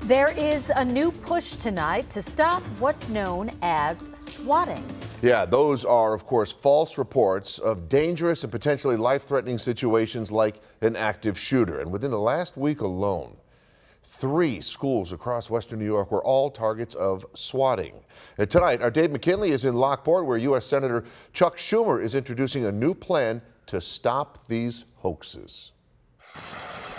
There is a new push tonight to stop what's known as swatting. Yeah, those are, of course, false reports of dangerous and potentially life-threatening situations like an active shooter. And within the last week alone, 3 schools across western New York were all targets of swatting. And tonight, our Dave McKinley is in Lockport, where U.S. Senator Chuck Schumer is introducing a new plan to stop these hoaxes.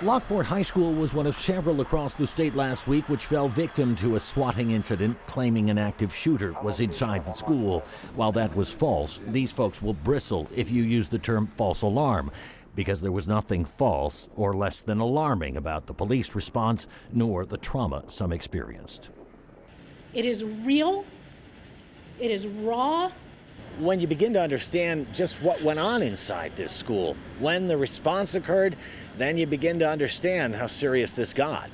Lockport High School was one of several across the state last week which fell victim to a swatting incident claiming an active shooter was inside the school. While that was false, these folks will bristle if you use the term false alarm, because there was nothing false or less than alarming about the police response nor the trauma some experienced. It is real. It is raw. When you begin to understand just what went on inside this school, when the response occurred, then you begin to understand how serious this got.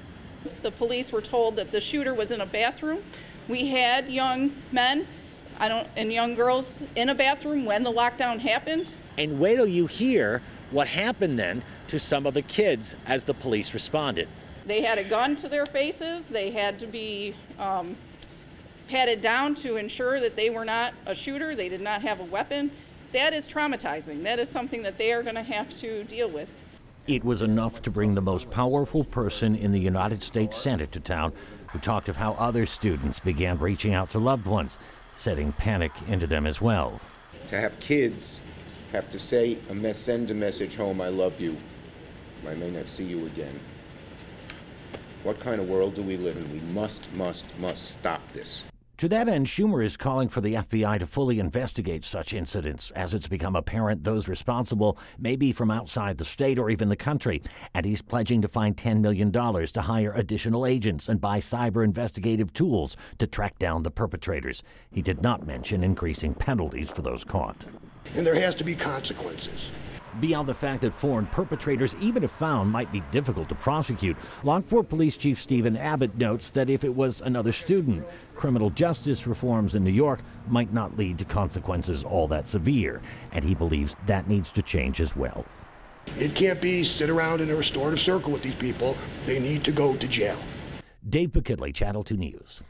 The police were told that the shooter was in a bathroom. We had young men and young girls in a bathroom when the lockdown happened. And wait till you hear what happened then to some of the kids as the police responded. They had a gun to their faces. They had to be patted down to ensure that they were not a shooter. They did not have a weapon. That is traumatizing. That is something that they are going to have to deal with. It was enough to bring the most powerful person in the United States Senate to town, who talked of how other students began reaching out to loved ones, setting panic into them as well. To have kids have to send a message home, I love you, I may not see you again. What kind of world do we live in? We must stop this. To that end, Schumer is calling for the FBI to fully investigate such incidents, as it's become apparent those responsible may be from outside the state or even the country. And he's pledging to find $10 million to hire additional agents and buy cyber investigative tools to track down the perpetrators. He did not mention increasing penalties for those caught. And there has to be consequences. Beyond the fact that foreign perpetrators, even if found, might be difficult to prosecute, Lockport Police Chief Stephen Abbott notes that if it was another student, criminal justice reforms in New York might not lead to consequences all that severe, and he believes that needs to change as well. It can't be sit around in a restorative circle with these people. They need to go to jail. Dave McKinley, Channel 2 News.